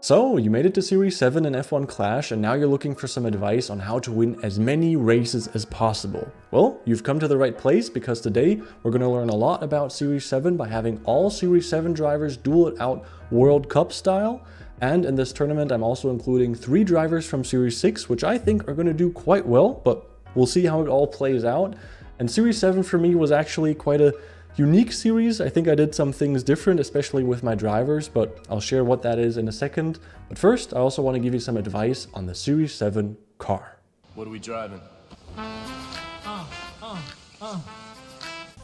So, you made it to Series 7 in F1 Clash, and now you're looking for some advice on how to win as many races as possible. Well, you've come to the right place, because today we're going to learn a lot about Series 7 by having all Series 7 drivers duel it out World Cup style. And in this tournament, I'm also including 3 drivers from Series 6, which I think are going to do quite well, but we'll see how it all plays out. And Series 7 for me was actually quite a unique series. I think I did some things different, especially with my drivers, but I'll share what that is in a second. But first, I also want to give you some advice on the Series 7 car. What are we driving?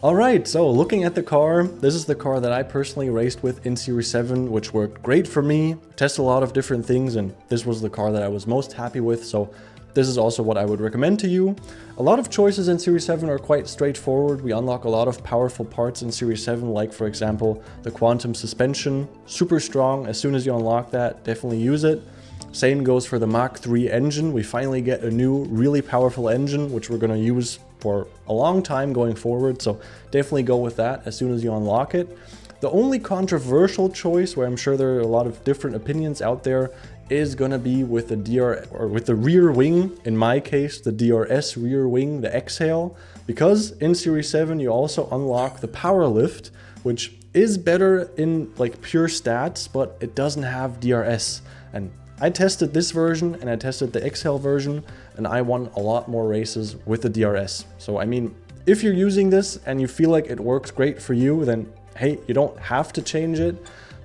Alright, so looking at the car, this is the car that I personally raced with in Series 7, which worked great for me. Tested a lot of different things, and this was the car that I was most happy with, so this is also what I would recommend to you. A lot of choices in Series 7 are quite straightforward. We unlock a lot of powerful parts in Series 7, like for example, the quantum suspension. Super strong. As soon as you unlock that, definitely use it. Same goes for the Mach 3 engine. We finally get a new, really powerful engine, which we're going to use for a long time going forward. So definitely go with that as soon as you unlock it. The only controversial choice, where I'm sure there are a lot of different opinions out there, is gonna be with the rear wing. In my case, the DRS rear wing, the Exhale, because in Series 7 you also unlock the Power Lift, which is better in like pure stats, but it doesn't have DRS. And I tested this version and I tested the Exhale version, and I won a lot more races with the DRS. So I mean, if you're using this and you feel like it works great for you, then hey, you don't have to change it.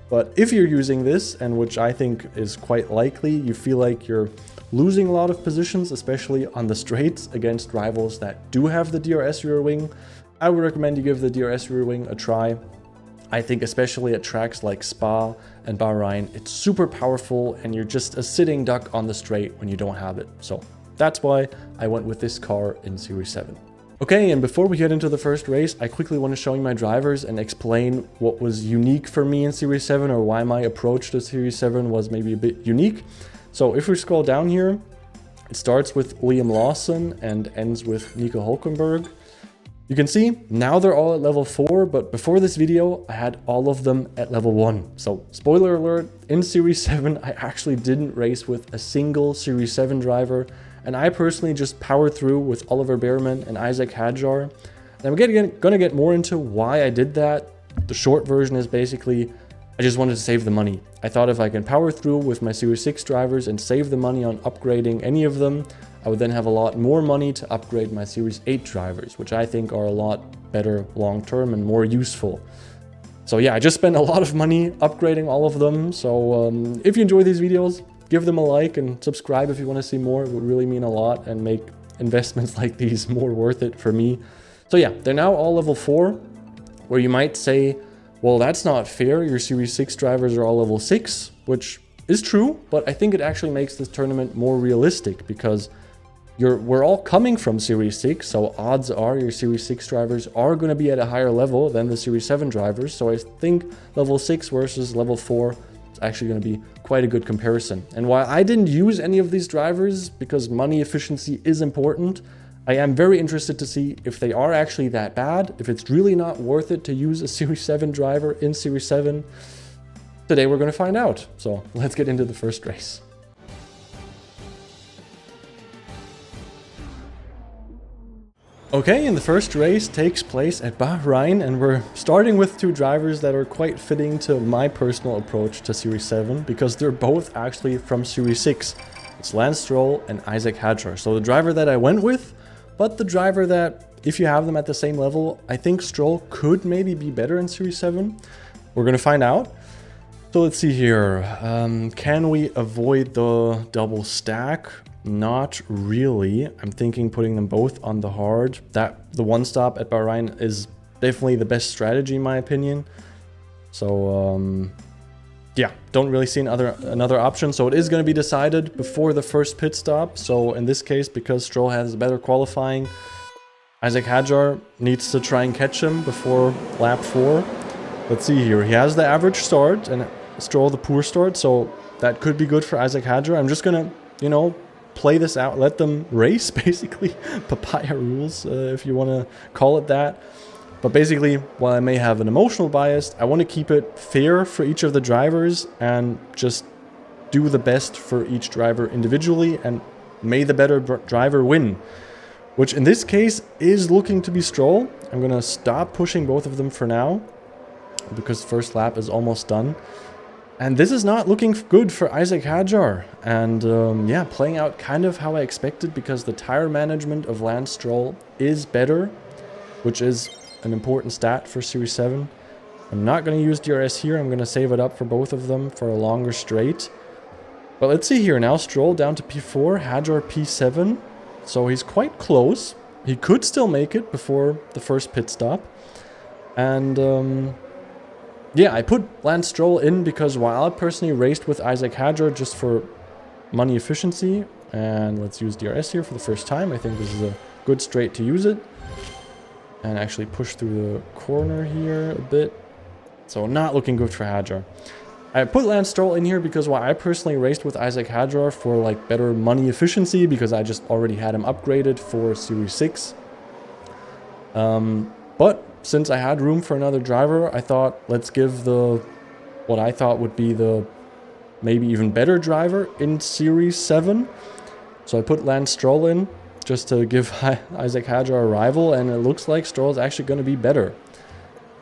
But if you're using this, and which I think is quite likely, you feel like you're losing a lot of positions, especially on the straights against rivals that do have the DRS rear wing, I would recommend you give the DRS rear wing a try. I think especially at tracks like Spa and Bahrain, it's super powerful and you're just a sitting duck on the straight when you don't have it. So that's why I went with this car in Series 7. Okay, and before we get into the first race, I quickly want to show you my drivers and explain what was unique for me in Series 7, or why my approach to Series 7 was maybe a bit unique. So if we scroll down here, it starts with Liam Lawson and ends with Nico Hulkenberg. You can see now they're all at level 4, but before this video, I had all of them at level 1. So spoiler alert, in Series 7, I actually didn't race with a single Series 7 driver. And I personally just powered through with Oliver Bearman and Isaac Hadjar. And I'm gonna get more into why I did that. The short version is basically, I just wanted to save the money. I thought if I can power through with my Series 6 drivers and save the money on upgrading any of them, I would then have a lot more money to upgrade my Series 8 drivers, which I think are a lot better long-term and more useful. So yeah, I just spent a lot of money upgrading all of them. So if you enjoy these videos, give them a like and subscribe if you want to see more. It would really mean a lot and make investments like these more worth it for me. So yeah, they're now all level 4, where you might say, well, that's not fair. Your Series 6 drivers are all level 6, which is true, but I think it actually makes this tournament more realistic, because we're all coming from Series 6, so odds are your Series 6 drivers are going to be at a higher level than the Series 7 drivers. So I think level 6 versus level 4 is actually going to be quite a good comparison. And while I didn't use any of these drivers because money efficiency is important, I am very interested to see if they are actually that bad, if it's really not worth it to use a Series 7 driver in Series 7. Today we're going to find out. So let's get into the first race. Okay, and the first race takes place at Bahrain, and we're starting with 2 drivers that are quite fitting to my personal approach to Series 7, because they're both actually from Series 6. It's Lance Stroll and Isaac Hadjar. So the driver that I went with, but the driver that, if you have them at the same level, I think Stroll could maybe be better in Series 7. We're going to find out. So let's see here. Can we avoid the double stack? Not really. I'm thinking putting them both on the hard. The one stop at Bahrain is definitely the best strategy in my opinion. So yeah, don't really see another option. So it is going to be decided before the first pit stop. So in this case, because Stroll has better qualifying, Isaac Hadjar needs to try and catch him before lap 4. Let's see here. He has the average start and Stroll the poor start, so that could be good for Isaac Hadjar. I'm just gonna, play this out, let them race, basically. Papaya rules, if you want to call it that. But basically, while I may have an emotional bias, I want to keep it fair for each of the drivers and just do the best for each driver individually, and may the better driver win. Which in this case is looking to be Stroll. I'm gonna stop pushing both of them for now, because first lap is almost done. And this is not looking good for Isack Hadjar. And yeah, playing out kind of how I expected, because the tire management of Lance Stroll is better, which is an important stat for Series 7. I'm not going to use DRS here. I'm going to save it up for both of them for a longer straight. But let's see here. Now Stroll down to P4, Hadjar P7. So he's quite close. He could still make it before the first pit stop. And yeah, I put Lance Stroll in because while I personally raced with Isack Hadjar just for money efficiency, and let's use DRS here for the first time. I think this is a good straight to use it. And actually push through the corner here a bit. So not looking good for Hadjar. I put Lance Stroll in here because while I personally raced with Isack Hadjar for like better money efficiency, because I just already had him upgraded for Series 6. But since I had room for another driver, I thought let's give what I thought would be the maybe even better driver in Series 7. So I put Lance Stroll in just to give Isack Hadjar a rival, and it looks like Stroll is actually going to be better.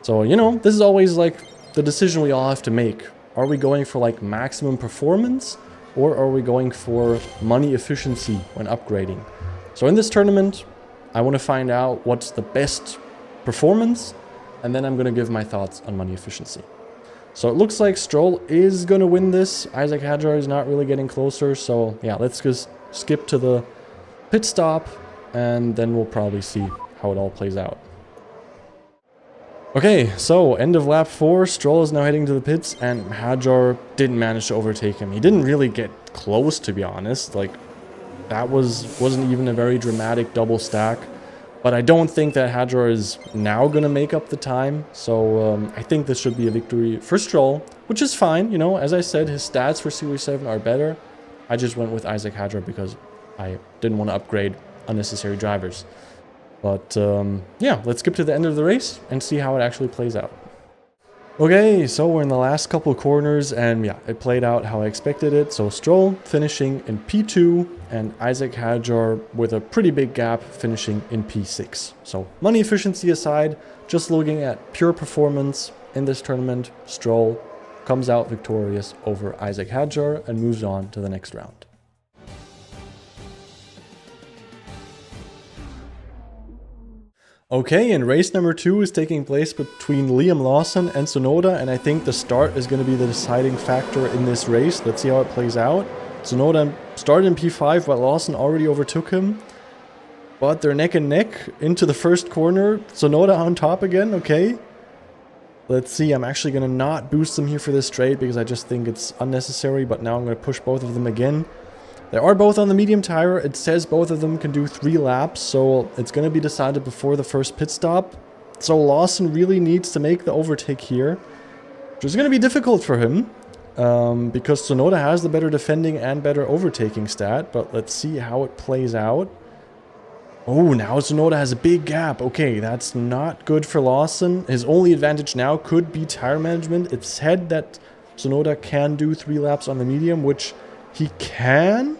So, you know, this is always like the decision we all have to make. Are we going for like maximum performance, or are we going for money efficiency when upgrading? So in this tournament, I want to find out what's the best performance, and then I'm going to give my thoughts on money efficiency. So it looks like Stroll is going to win this. Isack Hadjar is not really getting closer. So yeah, let's just skip to the pit stop, and then we'll probably see how it all plays out. Okay, so end of lap 4, Stroll is now heading to the pits, and Hadjar didn't manage to overtake him. He didn't really get close, to be honest. Like, that wasn't even a very dramatic double stack. But I don't think that Hadjar is now going to make up the time. So I think this should be a victory for Stroll, which is fine. You know, as I said, his stats for Series 7 are better. I just went with Isack Hadjar because I didn't want to upgrade unnecessary drivers. But yeah, let's skip to the end of the race and see how it actually plays out. Okay, so we're in the last couple of corners, and yeah, it played out how I expected it. So Stroll finishing in P2, and Isack Hadjar with a pretty big gap finishing in P6. So money efficiency aside, just looking at pure performance in this tournament, Stroll comes out victorious over Isack Hadjar and moves on to the next round. Okay, and race number 2 is taking place between Liam Lawson and Tsunoda, and I think the start is going to be the deciding factor in this race. Let's see how it plays out. Tsunoda started in P5, but Lawson already overtook him. But they're neck and neck into the first corner. Tsunoda on top again, okay. Let's see, I'm actually going to not boost them here for this straight because I just think it's unnecessary, but now I'm going to push both of them again. They are both on the medium tire. It says both of them can do 3 laps, so it's going to be decided before the first pit stop. So Lawson really needs to make the overtake here, which is going to be difficult for him, because Tsunoda has the better defending and better overtaking stat, but let's see how it plays out. Oh, now Tsunoda has a big gap. Okay, that's not good for Lawson. His only advantage now could be tire management. It said that Tsunoda can do 3 laps on the medium, which he can,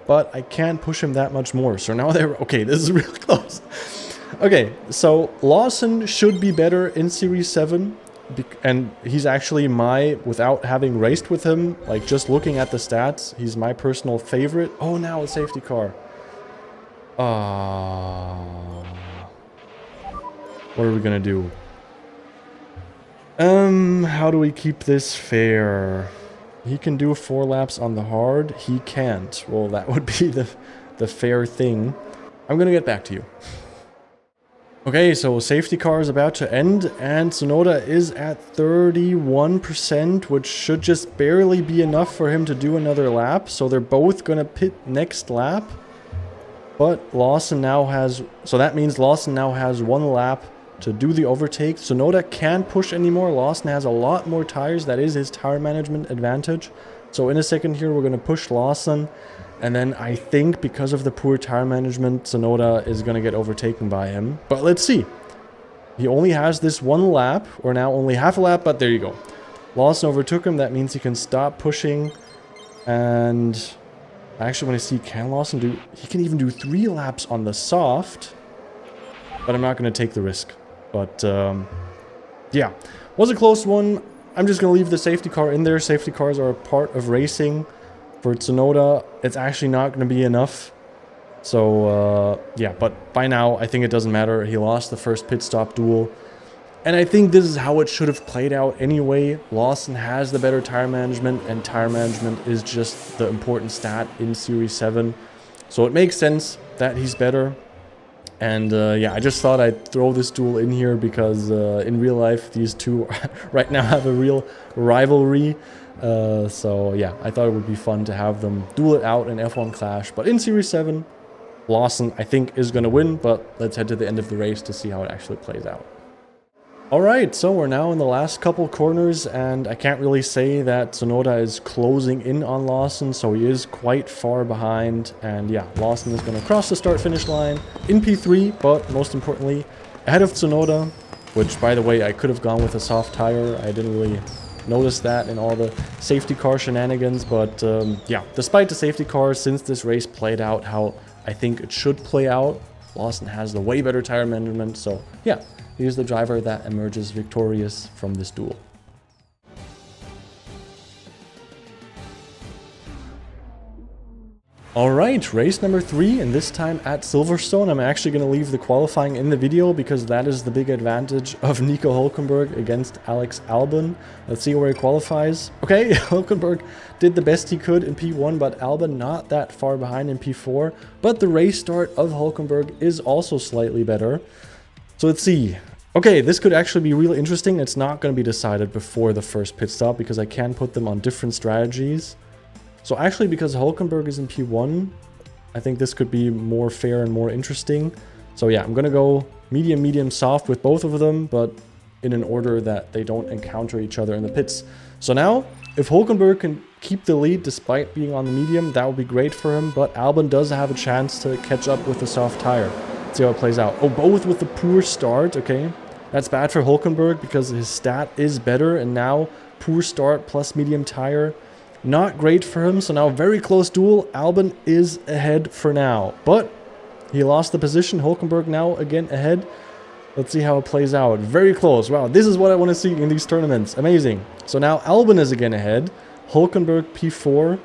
but I can't push him that much more. So now they're... Okay, this is really close. Okay, so Lawson should be better in Series 7. And he's actually without having raced with him, like just looking at the stats, he's my personal favorite. Oh, now a safety car. What are we gonna do? How do we keep this fair? He can do 4 laps on the hard. He can't. Well, that would be the fair thing. I'm gonna get back to you. Okay, so safety car is about to end, and Tsunoda is at 31%, which should just barely be enough for him to do another lap. So they're both gonna pit next lap. But Lawson now has... So that means Lawson now has 1 lap to do the overtake. Tsunoda can't push anymore. Lawson has a lot more tires. That is his tire management advantage. So in a second here, we're going to push Lawson. And then I think because of the poor tire management, Tsunoda is going to get overtaken by him. But let's see. He only has this 1 lap, or now only half a lap, but there you go. Lawson overtook him. That means he can stop pushing. And I actually want to see, can Lawson do... He can even do 3 laps on the soft. But I'm not going to take the risk. But, yeah. Was a close one. I'm just going to leave the safety car in there. Safety cars are a part of racing. For Tsunoda, it's actually not going to be enough. So, yeah. But by now, I think it doesn't matter. He lost the first pit stop duel. And I think this is how it should have played out anyway. Lawson has the better tire management, and tire management is just the important stat in Series 7. So it makes sense that he's better. And yeah, I just thought I'd throw this duel in here because in real life, these two right now have a real rivalry. So yeah, I thought it would be fun to have them duel it out in F1 Clash. But in Series 7, Lawson, I think, is going to win. But let's head to the end of the race to see how it actually plays out. Alright, so we're now in the last couple corners, and I can't really say that Tsunoda is closing in on Lawson, so he is quite far behind. And yeah, Lawson is going to cross the start-finish line in P3, but most importantly, ahead of Tsunoda, which, by the way, I could have gone with a soft tire. I didn't really notice that in all the safety car shenanigans, but yeah, despite the safety car, since this race played out how I think it should play out, Lawson has the way better tire management, so yeah. Here's the driver that emerges victorious from this duel. Alright, race number 3, and this time at Silverstone. I'm actually going to leave the qualifying in the video because that is the big advantage of Nico Hülkenberg against Alex Albon. Let's see where he qualifies. Okay, Hülkenberg did the best he could in P1, but Albon not that far behind in P4. But the race start of Hülkenberg is also slightly better. So let's see. Okay, this could actually be really interesting. It's not going to be decided before the first pit stop because I can put them on different strategies. So actually, because Hülkenberg is in P1, I think this could be more fair and more interesting. So yeah, I'm going to go medium, medium, soft with both of them, but in an order that they don't encounter each other in the pits. So now, if Hülkenberg can keep the lead despite being on the medium, that would be great for him. But Albon does have a chance to catch up with the soft tire. Let's see how it plays out. Oh, both with the poor start. Okay, that's bad for Hülkenberg because his stat is better. And now poor start plus medium tire. Not great for him. So now very close duel. Albon is ahead for now. But he lost the position. Hülkenberg now again ahead. Let's see how it plays out. Very close. Wow, this is what I want to see in these tournaments. Amazing. So now Albon is again ahead. Hülkenberg P4.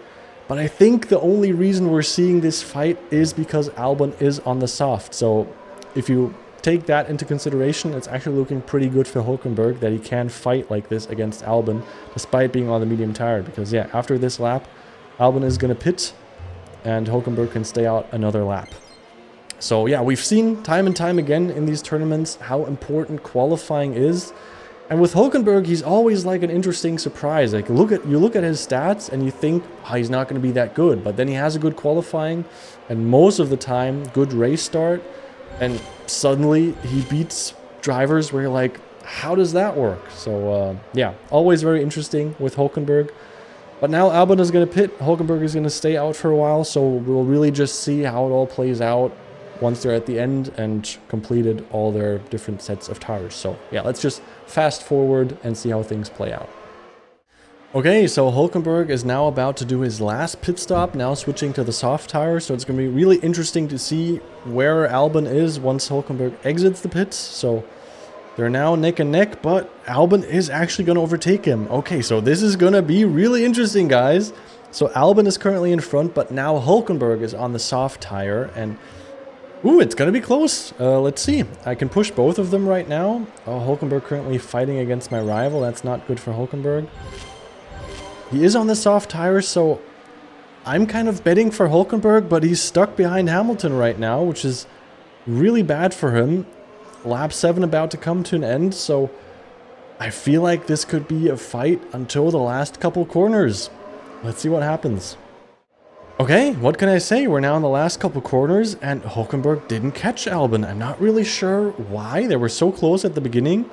But I think the only reason we're seeing this fight is because Albon is on the soft. So if you take that into consideration, it's actually looking pretty good for Hülkenberg that he can fight like this against Albon despite being on the medium tire. Because yeah, after this lap, Albon is going to pit and Hülkenberg can stay out another lap. So yeah, we've seen time and time again in these tournaments how important qualifying is. And with Hülkenberg, he's always like an interesting surprise. Like you look at his stats and you think, oh, he's not going to be that good. But then he has a good qualifying and most of the time good race start. And suddenly he beats drivers where you're like, how does that work? So yeah, always very interesting with Hülkenberg. But now Albon is going to pit. Hülkenberg is going to stay out for a while. So we'll really just see how it all plays out once they're at the end and completed all their different sets of tires. So yeah, let's just fast forward and see how things play out. Okay, so Hülkenberg is now about to do his last pit stop, now switching to the soft tire. So it's going to be really interesting to see where Albon is once Hülkenberg exits the pits. So they're now neck and neck, but Albon is actually going to overtake him. Okay, so this is going to be really interesting, guys. So Albon is currently in front, but now Hülkenberg is on the soft tire and ooh, it's going to be close. Let's see. I can push both of them right now. Oh, Hülkenberg currently fighting against my rival. That's not good for Hülkenberg. He is on the soft tire, so I'm kind of betting for Hülkenberg, but he's stuck behind Hamilton right now, which is really bad for him. Lap 7 about to come to an end, so I feel like this could be a fight until the last couple corners. Let's see what happens. Okay, what can I say? We're now in the last couple corners, and Hülkenberg didn't catch Albon. I'm not really sure why. They were so close at the beginning,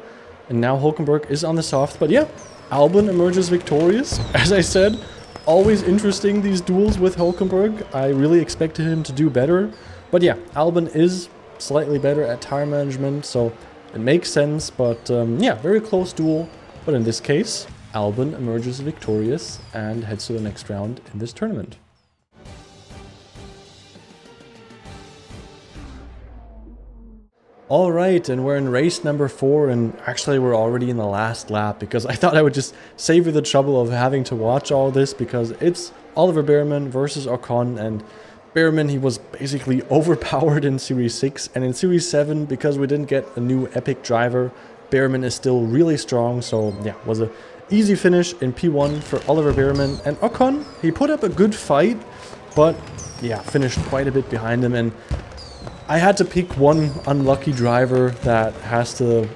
and now Hülkenberg is on the soft. But yeah, Albon emerges victorious. As I said, always interesting, these duels with Hülkenberg. I really expected him to do better. But yeah, Albon is slightly better at tire management, so it makes sense. But yeah, very close duel. But in this case, Albon emerges victorious and heads to the next round in this tournament. Alright, and we're in race number 4, and actually we're already in the last lap because I thought I would just save you the trouble of having to watch all this because it's Oliver Bearman versus Ocon, and Bearman, he was basically overpowered in Series 6, and in Series 7, because we didn't get a new epic driver, Bearman is still really strong, so yeah, was a easy finish in P1 for Oliver Bearman. And Ocon, he put up a good fight, but yeah, finished quite a bit behind him, and I had to pick one unlucky driver that has to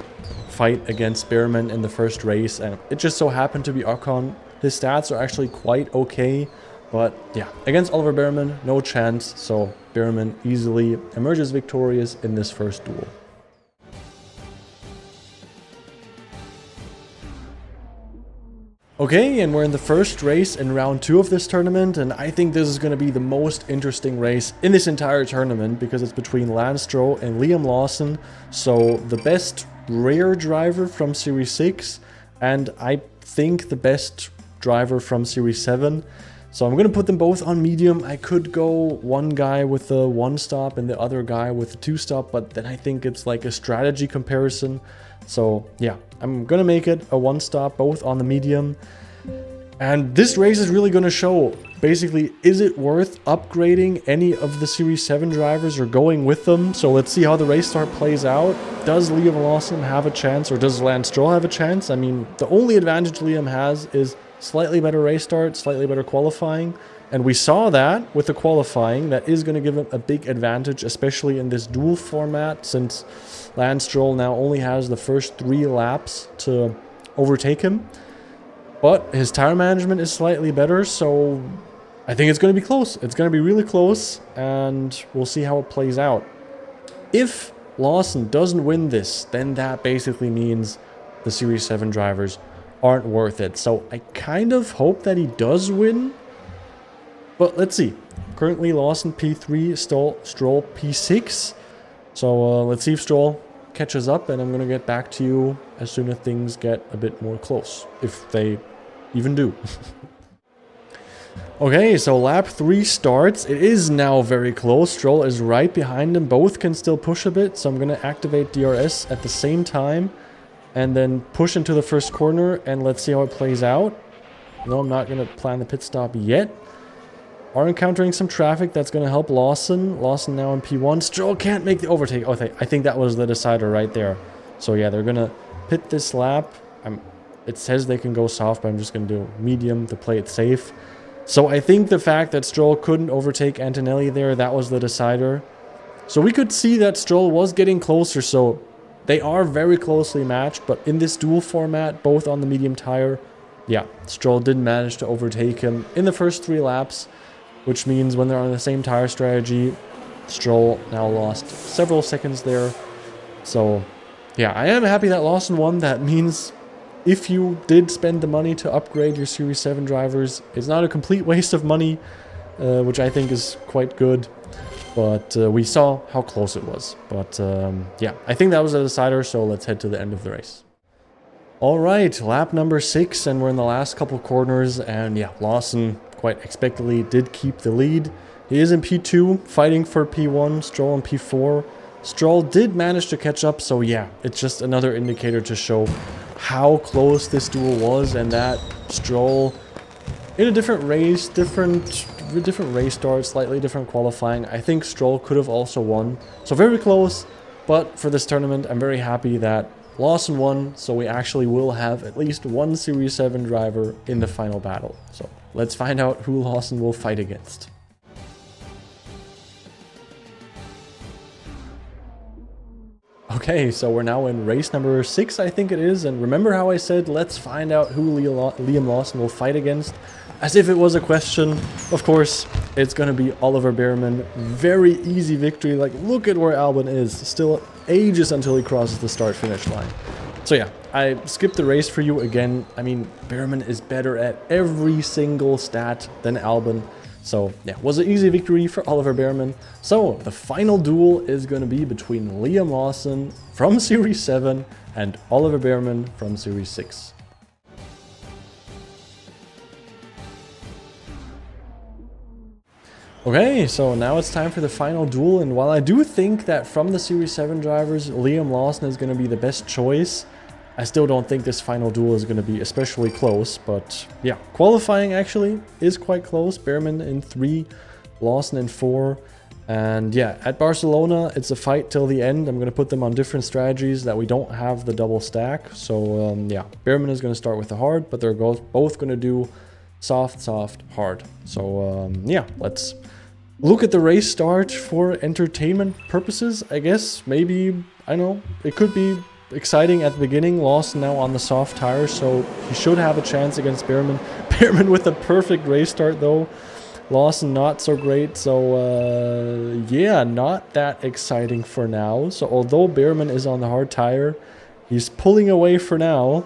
fight against Bearman in the first race, and it just so happened to be Ocon. His stats are actually quite okay, but yeah, against Oliver Bearman, no chance, so Bearman easily emerges victorious in this first duel. Okay, and we're in the first race in round 2 of this tournament, and I think this is going to be the most interesting race in this entire tournament because it's between Lance Stroll and Liam Lawson, so the best rare driver from Series 6, and I think the best driver from Series 7. So I'm going to put them both on medium. I could go one guy with a 1-stop and the other guy with a 2-stop, but then I think it's like a strategy comparison. So yeah, I'm going to make it a 1-stop, both on the medium. And this race is really going to show, basically, is it worth upgrading any of the Series 7 drivers or going with them? So let's see how the race start plays out. Does Liam Lawson have a chance, or does Lance Stroll have a chance? I mean, the only advantage Liam has is slightly better race start, slightly better qualifying. And we saw that with the qualifying. That is going to give him a big advantage, especially in this duel format, since Lance Stroll now only has the first 3 laps to overtake him. But his tire management is slightly better, so I think it's going to be close. It's going to be really close, and we'll see how it plays out. If Lawson doesn't win this, then that basically means the Series 7 drivers aren't worth it. So I kind of hope that he does win, but let's see. Currently Lawson P3, Stroll P6. So let's see if Stroll catches up, and I'm going to get back to you as soon as things get a bit more close, if they even do. Okay, so lap 3 starts. It is now very close. Stroll is right behind him. Both can still push a bit, so I'm going to activate DRS at the same time and then push into the first corner, and let's see how it plays out. No, I'm not going to plan the pit stop yet. Are encountering some traffic. That's going to help Lawson. Lawson now in P1. Stroll can't make the overtake. Okay, I think that was the decider right there. So yeah, they're going to pit this lap. It says they can go soft, but I'm just going to do medium to play it safe. So I think the fact that Stroll couldn't overtake Antonelli there, that was the decider. So we could see that Stroll was getting closer, so they are very closely matched. But in this duel format, both on the medium tire, yeah, Stroll did manage to overtake him in the first 3 laps. Which means when they're on the same tire strategy, Stroll now lost several seconds there. So yeah, I am happy that Lawson won. That means if you did spend the money to upgrade your Series 7 drivers, it's not a complete waste of money, which I think is quite good. But we saw how close it was. But yeah, I think that was a decider, so let's head to the end of the race. Alright, lap number 6, and we're in the last couple corners, and yeah, Lawson quite expectedly did keep the lead. He is in P2, fighting for P1, Stroll in P4. Stroll did manage to catch up, so yeah, it's just another indicator to show how close this duel was, and that Stroll, in a different race, different race start, slightly different qualifying, I think Stroll could have also won. So very close, but for this tournament, I'm very happy that Lawson won, so we actually will have at least one Series 7 driver in the final battle. So let's find out who Lawson will fight against. Okay, so we're now in race number 6, I think it is, and remember how I said let's find out who Liam Lawson will fight against? As if it was a question. Of course, it's going to be Oliver Bearman. Very easy victory. Like, look at where Albon is. Still ages until he crosses the start-finish line. So yeah, I skipped the race for you again. I mean, Bearman is better at every single stat than Albon. So yeah, was an easy victory for Oliver Bearman. So the final duel is going to be between Liam Lawson from Series 7 and Oliver Bearman from Series 6. Okay, so now it's time for the final duel, and while I do think that from the Series 7 drivers, Liam Lawson is going to be the best choice, I still don't think this final duel is going to be especially close, but yeah, qualifying actually is quite close. Bearman in 3, Lawson in 4, and yeah, at Barcelona, it's a fight till the end. I'm going to put them on different strategies that we don't have the double stack, so yeah, Bearman is going to start with the hard, but they're both going to do soft, soft, hard. So yeah, let's look at the race start for entertainment purposes, I guess. Maybe, I know, it could be exciting at the beginning. Lawson now on the soft tires, so he should have a chance against Bearman. Bearman with a perfect race start though. Lawson not so great, so yeah, not that exciting for now. So although Bearman is on the hard tire, he's pulling away for now.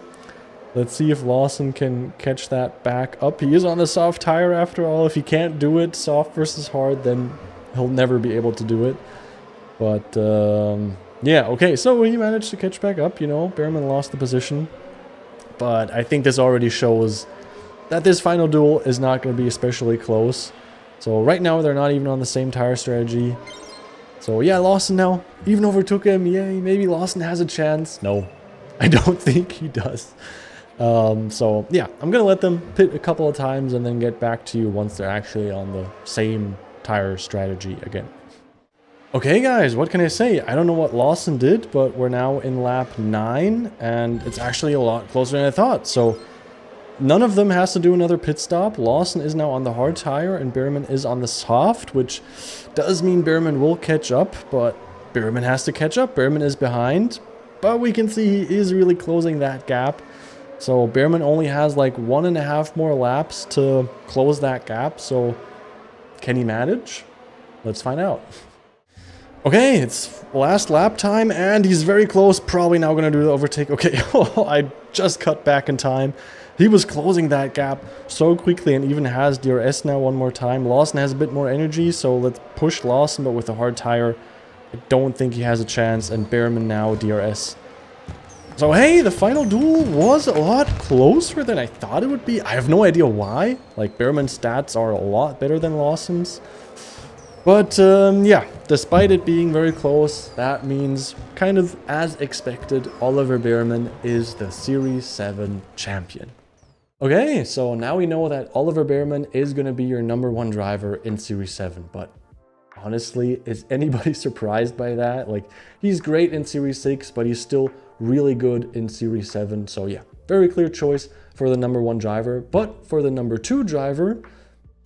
Let's see if Lawson can catch that back up. He is on the soft tire after all. If he can't do it, soft versus hard, then he'll never be able to do it. But, yeah, okay, so he managed to catch back up, you know. Bearman lost the position. But I think this already shows that this final duel is not going to be especially close. So right now, they're not even on the same tire strategy. So yeah, Lawson now even overtook him. Yay, maybe Lawson has a chance. No, I don't think he does. So yeah, I'm gonna let them pit a couple of times and then get back to you once they're actually on the same tire strategy again. Okay guys, what can I say? I don't know what Lawson did, but we're now in lap 9 and it's actually a lot closer than I thought. So none of them has to do another pit stop. Lawson is now on the hard tire and Bearman is on the soft, which does mean Bearman will catch up, but Bearman has to catch up. Bearman is behind, but we can see he is really closing that gap. So Bearman only has like 1.5 more laps to close that gap. So can he manage? Let's find out. Okay, it's last lap time and he's very close. Probably now going to do the overtake. Okay, I just cut back in time. He was closing that gap so quickly and even has DRS now one more time. Lawson has a bit more energy, so let's push Lawson, but with a hard tire. I don't think he has a chance, and Bearman now DRS. So hey, the final duel was a lot closer than I thought it would be. I have no idea why. Like, Bearman's stats are a lot better than Lawson's. But yeah, despite it being very close, that means, kind of as expected, Oliver Bearman is the Series 7 champion. Okay, so now we know that Oliver Bearman is going to be your #1 driver in Series 7, but honestly, is anybody surprised by that? Like, he's great in Series 6, but he's still really good in Series 7. So yeah, very clear choice for the #1 driver. But for the #2 driver,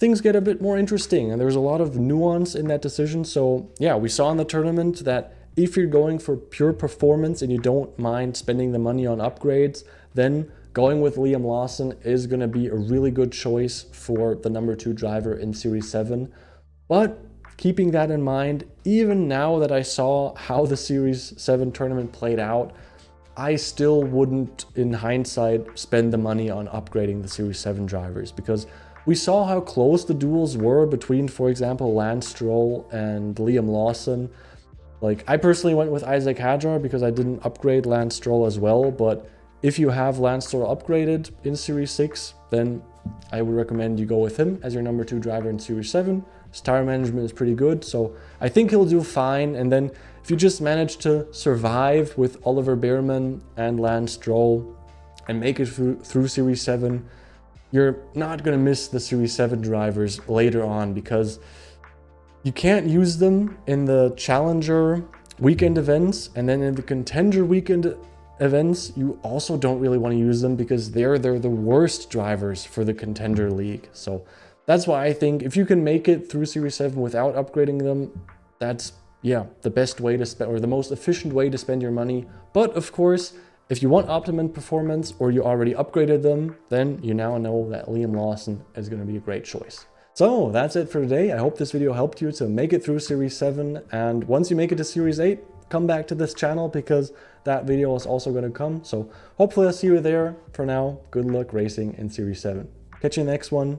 things get a bit more interesting, and there's a lot of nuance in that decision. So yeah, we saw in the tournament that if you're going for pure performance and you don't mind spending the money on upgrades, then going with Liam Lawson is going to be a really good choice for the #2 driver in Series 7. But keeping that in mind, even now that I saw how the Series 7 tournament played out, I still wouldn't, in hindsight, spend the money on upgrading the Series 7 drivers, because we saw how close the duels were between, for example, Lance Stroll and Liam Lawson. Like, I personally went with Isaac Hadjar because I didn't upgrade Lance Stroll as well, but if you have Lance Stroll upgraded in Series 6, then I would recommend you go with him as your #2 driver in Series 7. His tire management is pretty good, so I think he'll do fine. And then if you just manage to survive with Oliver Bearman and Lance Stroll and make it through Series 7, you're not going to miss the Series 7 drivers later on, because you can't use them in the Challenger weekend events, and then in the Contender weekend events, you also don't really want to use them because they're the worst drivers for the Contender League. So that's why I think if you can make it through Series 7 without upgrading them, that's, yeah, the best way to spend, or the most efficient way to spend your money. But of course, if you want optimum performance or you already upgraded them, then you now know that Liam Lawson is going to be a great choice. So that's it for today. I hope this video helped you to make it through Series 7. And once you make it to Series 8, come back to this channel because that video is also going to come. So hopefully I'll see you there. For now, good luck racing in Series 7. Catch you in the next one.